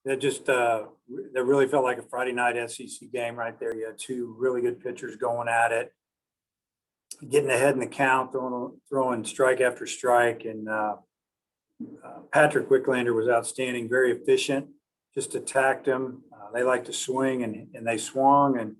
that really felt like a Friday night SEC game right there. You had two really good pitchers going at it, getting ahead in the count, throwing strike after strike. And Patrick Wiglander was outstanding, very efficient, just attacked them. They like to swing, and they swung, and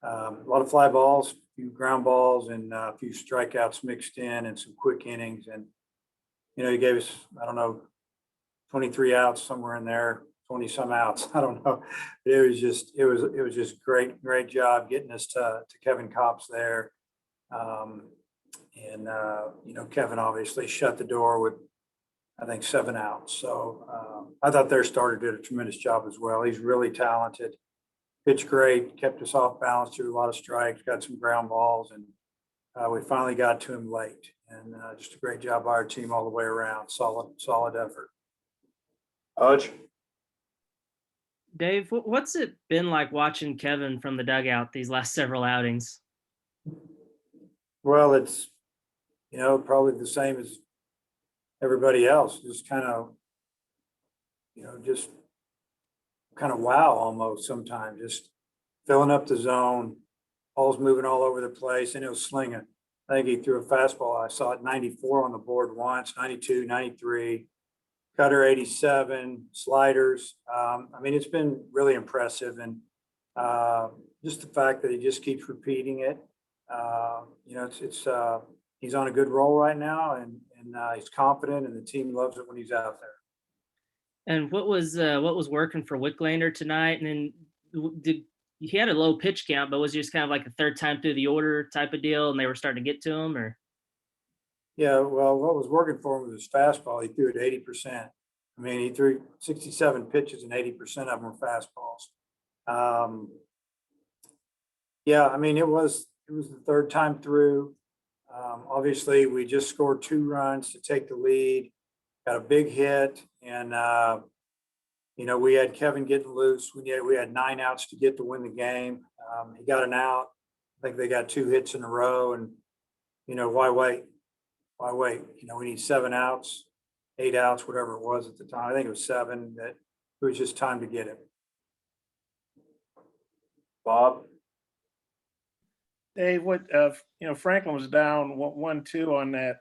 a lot of fly balls, a few ground balls, and a few strikeouts mixed in, and some quick innings. And, he gave us, I don't know, 23 outs, somewhere in there, 20 some outs. I don't know. It was just great job getting us to Kevin Kopps there. Kevin obviously shut the door with, I think, 7 outs. So I thought their starter did a tremendous job as well. He's really talented, pitched great, kept us off balance through a lot of strikes, got some ground balls, and we finally got to him late. And just a great job by our team all the way around. Solid effort. Hodge? Dave, what's it been like watching Kevin from the dugout these last several outings? Well, it's, probably the same as everybody else. Just kind of wow almost sometimes. Just filling up the zone, balls moving all over the place, and he'll sling it. I think he threw a fastball. I saw it 94 on the board once, 92, 93, cutter 87, sliders. It's been really impressive. And just the fact that he just keeps repeating it. He's on a good roll right now, and he's confident, and the team loves it when he's out there. And what was working for Wicklander tonight? And then he had a low pitch count, but was it just kind of like a third time through the order type of deal, and they were starting to get to him, or? Yeah, well, what was working for him was his fastball. He threw it 80%. He threw 67 pitches, and 80% of them were fastballs. It was the third time through. Obviously, we just scored 2 runs to take the lead, got a big hit, and we had Kevin getting loose. We had 9 outs to get to win the game. He got an out. I think they got 2 hits in a row, and why wait? Why wait? We need 7 outs, 8 outs, whatever it was at the time. I think it was 7. That it was just time to get him. Bob? Dave, Franklin was down 1-2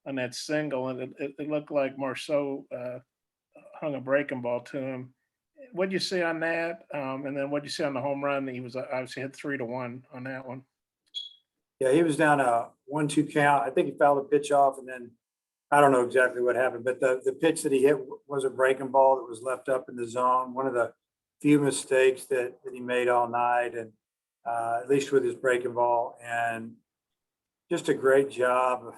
on that single, and it looked like Marceau hung a breaking ball to him. What did you see on that? And then what did you see on the home run? He was obviously hit 3-1 on that one. Yeah, he was down a 1-2 count. I think he fouled a pitch off, and then I don't know exactly what happened, but the pitch that he hit was a breaking ball that was left up in the zone. One of the few mistakes that he made all night, and at least with his breaking ball, and just a great job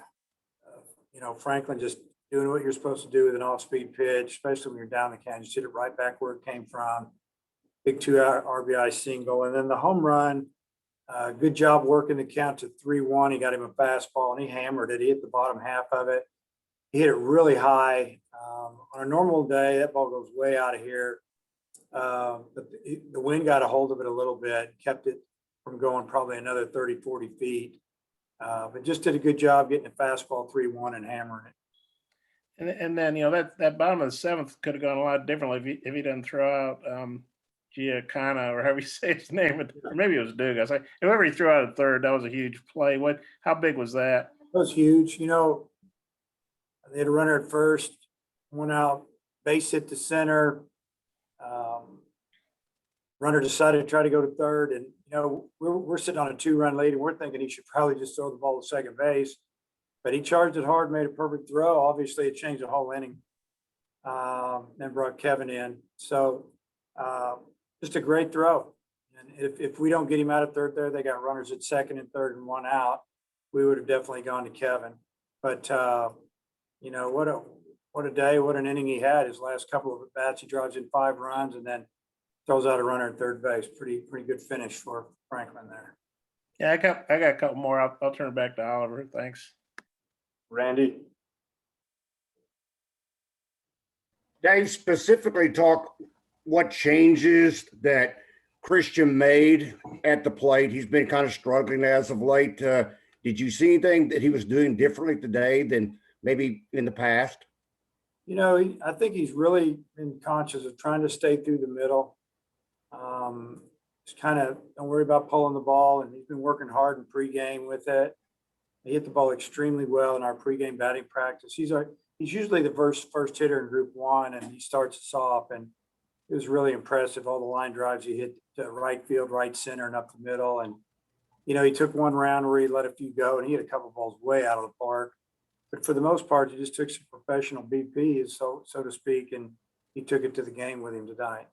of Franklin just doing what you're supposed to do with an off-speed pitch, especially when you're down the count. Just hit it right back where it came from. Big 2 RBI single, and then the home run. Good job working the count to 3-1. He got him a fastball, and he hammered it. He hit the bottom half of it. He hit it really high. On a normal day, that ball goes way out of here. But the wind got a hold of it a little bit, kept it from going probably another 30, 40 feet. But just did a good job getting a fastball 3-1 and hammering it. And then, that bottom of the 7th could have gone a lot differently if he doesn't throw out Giacana, or however you say his name, or maybe it was Dugas. Whoever he threw out at third, that was a huge play. How big was that? That was huge. They had a runner at first, 1 out, base hit to center. Runner decided to try to go to third, and we're sitting on a 2-run lead, and we're thinking he should probably just throw the ball to second base, but he charged it hard, made a perfect throw. Obviously, it changed the whole inning. Then brought Kevin in. So just a great throw. And if we don't get him out of third there, they got runners at second and third and 1 out. We would have definitely gone to Kevin. But what a day, what an inning he had. His last couple of at bats, he drives in 5 runs and then throws out a runner at third base. Pretty good finish for Franklin there. Yeah, I got a couple more. I'll turn it back to Oliver. Thanks. Randy? Dave, specifically talk what changes that Christian made at the plate. He's been kind of struggling as of late. Did you see anything that he was doing differently today than maybe in the past? I think he's really been conscious of trying to stay through the middle. Just kind of don't worry about pulling the ball, and he's been working hard in pregame with it. He hit the ball extremely well in our pregame batting practice. He's usually the first hitter in Group 1, and he starts us off. And it was really impressive. All the line drives he hit to right field, right center, and up the middle. And he took one round where he let a few go, and he hit a couple balls way out of the park. But for the most part, he just took some professional BPs, so to speak, and he took it to the game with him tonight.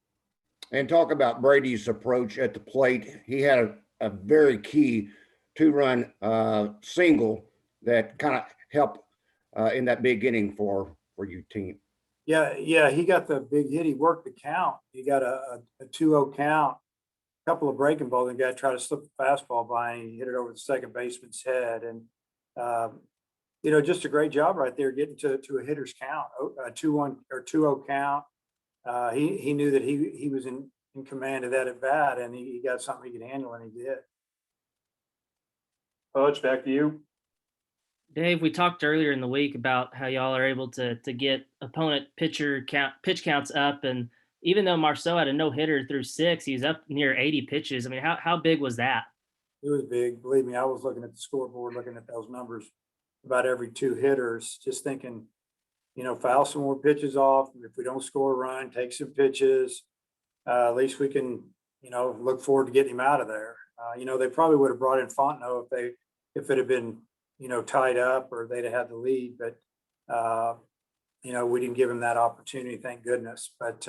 And talk about Brady's approach at the plate. He had a very key 2-run single that kind of helped in that big inning for your team. Yeah, he got the big hit. He worked the count. He got a 2-0 count, a couple of breaking balls, and guy tried to slip a fastball by, and he hit it over the second baseman's head. And just a great job right there, getting to a hitter's count, a 2-1 or 2-0 count. He knew that he was in command of that at bat, and he got something he could handle, and he did. Hutch, back to you. Dave, we talked earlier in the week about how y'all are able to get opponent pitch counts up, and even though Marceau had a no hitter through 6, he's up near 80 pitches. I mean, how big was that? It was big. Believe me, I was looking at the scoreboard, looking at those numbers about every 2 hitters, just thinking, foul some more pitches off. If we don't score a run, take some pitches. At least we can, look forward to getting him out of there. They probably would have brought in Fontenot if it had been, tied up or they'd have had the lead. But, we didn't give him that opportunity, thank goodness. But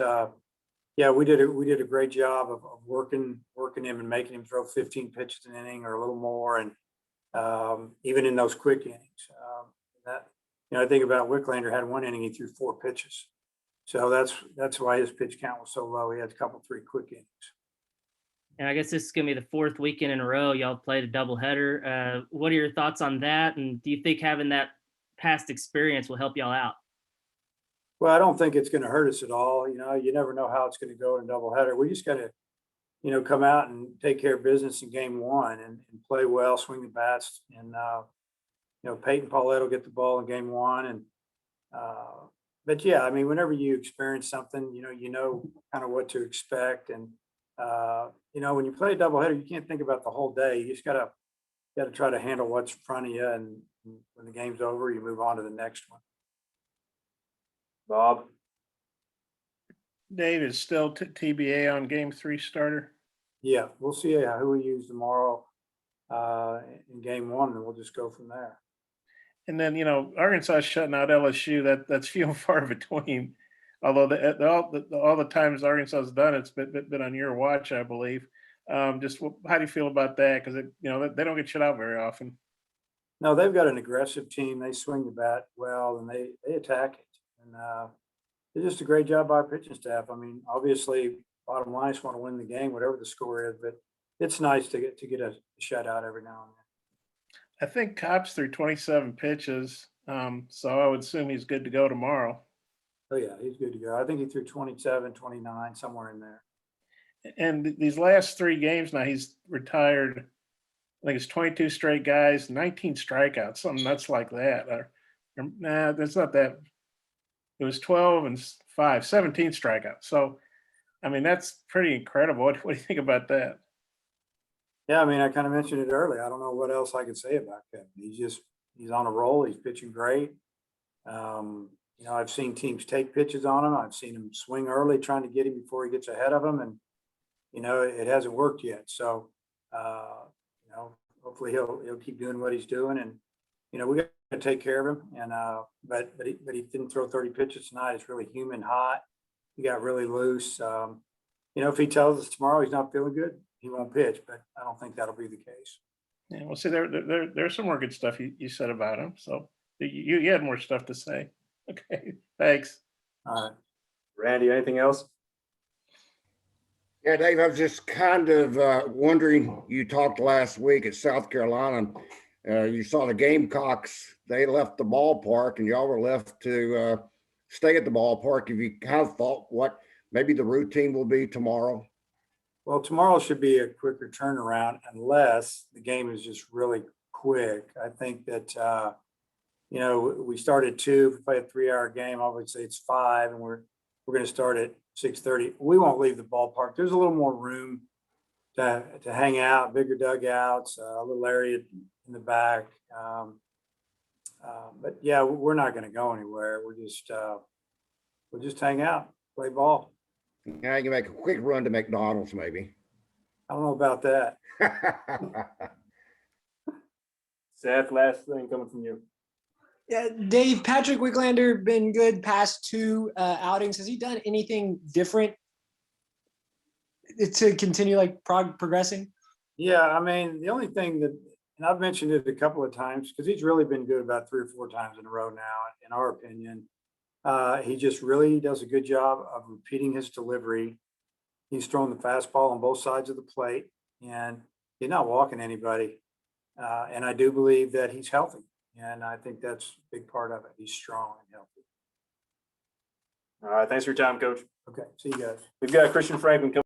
yeah, we did a great job of working him and making him throw 15 pitches an inning or a little more, and even in those quick innings. I think about Wiglander had 1 inning, he threw 4 pitches. So that's why his pitch count was so low. He had a couple, 3 quick innings. And I guess this is going to be the 4th weekend in a row y'all played a doubleheader. What are your thoughts on that? And do you think having that past experience will help y'all out? Well, I don't think it's going to hurt us at all. You never know how it's going to go in a doubleheader. We just got to, come out and take care of business in game 1 and play well, swing the bats. And, Peyton Paulette will get the ball in game 1. And, but yeah, I mean, whenever you experience something, you know kind of what to expect. And, when you play a doubleheader, you can't think about the whole day. You just got to try to handle what's in front of you. And when the game's over, you move on to the next one. Bob. Dave is still TBA on game 3 starter. Yeah, we'll see who we use tomorrow in game 1, and we'll just go from there. And then, Arkansas shutting out LSU, that's few and far between. Although all the times Arkansas has done it's been on your watch, I believe. Just how do you feel about that? Because they don't get shut out very often. No, they've got an aggressive team. They swing the bat well, and they attack it. And they're just a great job by our pitching staff. I mean, obviously, bottom line, just want to win the game, whatever the score is. But it's nice to get a shutout every now and then. I think Cops threw 27 pitches, so I would assume he's good to go tomorrow. Oh, yeah, he's good to go. I think he threw 27, 29, somewhere in there. And these last 3 games now, he's retired. I think it's 22 straight guys, 19 strikeouts, something nuts like that. Nah, that's not that. It was 12 and 5, 17 strikeouts. So, I mean, that's pretty incredible. What do you think about that? Yeah, I mean, I kind of mentioned it earlier. I don't know what else I could say about Kevin. He's on a roll. He's pitching great. I've seen teams take pitches on him. I've seen him swing early, trying to get him before he gets ahead of him. And, it hasn't worked yet. So, hopefully he'll keep doing what he's doing. And, we got to take care of him. And, but he didn't throw 30 pitches tonight. It's really humid, hot. He got really loose. If he tells us tomorrow he's not feeling good, he won't pitch, but I don't think that'll be the case. Yeah, well, see, there's some more good stuff you said about him. So you had more stuff to say. Okay, thanks. All right. Randy, anything else? Yeah, Dave, I was just kind of wondering, you talked last week at South Carolina. You saw the Gamecocks, they left the ballpark and y'all were left to stay at the ballpark. Have you kind of thought what maybe the routine will be tomorrow? Well, tomorrow should be a quicker turnaround unless the game is just really quick. I think that, you know, we start at 2, if we play a 3-hour game, I would say it's 5, and we're going to start at 6:30. We won't leave the ballpark. There's a little more room to hang out, bigger dugouts, a little area in the back. But yeah, we're not going to go anywhere. We'll just hang out, play ball. Now you can make a quick run to McDonald's, maybe. I don't know about that. Seth, last thing coming from you. Yeah, Dave, Patrick Wiglander been good past 2 outings. Has he done anything different to continue like progressing? Yeah, I mean, the only thing that, and I've mentioned it a couple of times, because he's really been good about 3 or 4 times in a row now, in our opinion. He just really does a good job of repeating his delivery. He's throwing the fastball on both sides of the plate, and he's not walking anybody. And I do believe that he's healthy, and I think that's a big part of it. He's strong and healthy. All right, thanks for your time, Coach. Okay, see you guys. We've got Christian Franklin coming.